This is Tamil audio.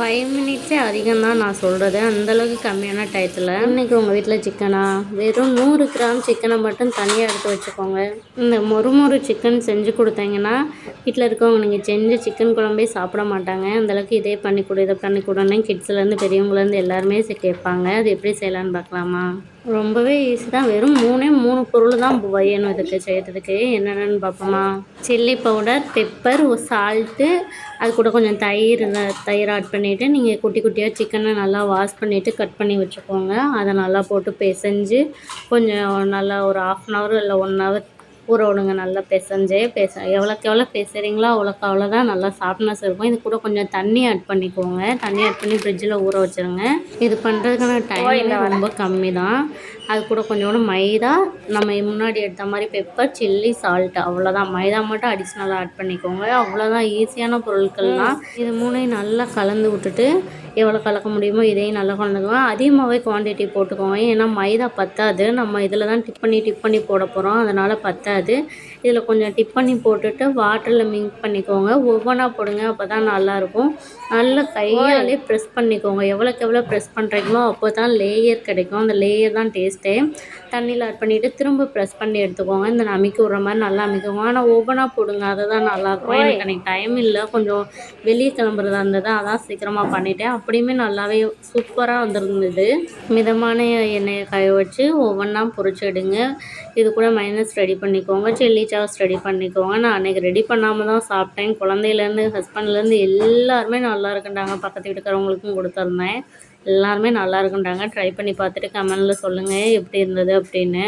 5 மினிட்ஸே அதிகம் தான் நான் சொல்கிறது, அந்தளவுக்கு கம்மியான டயத்தில். இன்றைக்கி உங்கள் வீட்டில் சிக்கனா? வெறும் 100 கிராம் சிக்கனை மட்டும் தனியாக எடுத்து வச்சுக்கோங்க. இந்த மொறு சிக்கன் செஞ்சு கொடுத்தீங்கன்னா வீட்டில் இருக்கவங்க நீங்கள் செஞ்ச சிக்கன் குழம்பே சாப்பிட மாட்டாங்க. அந்தளவுக்கு இதே பண்ணிக்கொடு இதை பண்ணிக்கொடுன்னு கிட்ஸ்லேருந்து பெரியவங்கலேருந்து எல்லாருமே கேட்பாங்க. அது எப்படி செய்யலான்னு பார்க்கலாமா? ரொம்பவே ஈஸி தான். வெறும் 3 பொருள் தான் வேணும் இதுக்கு செய்கிறதுக்கு. என்னென்னு பார்ப்போமா? சில்லி பவுடர், பெப்பர், சால்ட்டு, அது கூட கொஞ்சம் தயிர் ஆட் பண்ணிவிட்டு நீங்கள் குட்டி குட்டியாக சிக்கனை நல்லா வாஷ் பண்ணிவிட்டு கட் பண்ணி வச்சுக்கோங்க. அதை நல்லா போட்டு பிசைஞ்சு கொஞ்சம் நல்லா ஒரு 1/2 hour இல்லை 1 hour ஊற விடுங்க. நல்லா எவ்வளோக்கு எவ்வளோ பேசுகிறீங்களோ அவ்வளோக்கு அவ்வளோதான் நல்லா சாஃப்ட்னஸ் இருக்கும். இது கூட கொஞ்சம் தண்ணி ஆட் பண்ணிக்கோங்க. தண்ணி ஆட் பண்ணி ஃப்ரிட்ஜில் ஊற வச்சுருங்க. இது பண்ணுறதுக்கான டைம் ரொம்ப கம்மி தான். அது கூட கொஞ்சோண்டு மைதா, நம்ம முன்னாடி எடுத்த மாதிரி பெப்பர், சில்லி, சால்ட், அவ்வளோதான். மைதா மட்டும் அடிஷ்னலாக ஆட் பண்ணிக்கோங்க. அவ்வளோதான், ஈஸியான பொருட்கள் தான். இது 3 நல்லா கலந்து விட்டுட்டு எவ்வளோ கலக்க முடியுமோ இதையும் நல்லா கலந்துக்கோங்க. அதிகமாகவே குவான்டிட்டி போட்டுக்கோங்க. ஏன்னா மைதா பத்தாது. நம்ம இதில் தான் டிப் பண்ணி போட போகிறோம். அதனால் பத்தாது. இதில் கொஞ்சம் டிப் பண்ணி போட்டுட்டு வாட்டரில் மிக்ஸ் பண்ணிக்கோங்க. ஒவ்வொன்றா போடுங்க, அப்போ தான் நல்லாயிருக்கும். நல்லா கையாலே ப்ரெஸ் பண்ணிக்கோங்க. எவ்வளோக்கு எவ்வளோ ப்ரெஸ் பண்ணுறீங்களோ அப்போ தான் லேயர் கிடைக்கும். அந்த லேயர் தான் டேஸ்ட்டே. தண்ணியில் ஆட் பண்ணிவிட்டு திரும்ப ப்ரெஸ் பண்ணி எடுத்துக்கோங்க. இந்த அமுக்கி விட்ற மாதிரி நல்லா அமுக்கிக்கோங்க. ஆனால் ஒவ்வொன்றா போடுங்க, அதுதான் நல்லாயிருக்கும். எனக்கு அன்றைக்கி டைம் இல்லை, கொஞ்சம் வெளியே கிளம்புறதா இருந்தது, அதான் சீக்கிரமாக பண்ணிட்டேன். அப்படியுமே நல்லாவே சூப்பராக வந்துருந்தது. மிதமான எண்ணெயை காய வச்சு ஒவ்வொன்றா பொரிச்சு எடுங்க. இது கூட மைனஸ் ரெடி பண்ணிக்கோங்க, சில்லி சாஸ் ரெடி பண்ணிக்கோங்க. நான் அன்றைக்கி ரெடி பண்ணாமல் தான் சாப்பிட்டேன். குழந்தையிலேருந்து ஹஸ்பண்ட்லேருந்து எல்லாருமே நல்லா இருக்குன்றாங்க. பக்கத்து வீட்டுக்காரவங்களுக்கும் கொடுத்துருந்தேன். எல்லாருமே நல்லா இருக்குன்றாங்க. ட்ரை பண்ணி பார்த்துட்டு கமெண்டில் சொல்லுங்கள் எப்படி இருந்தது அப்படின்னு.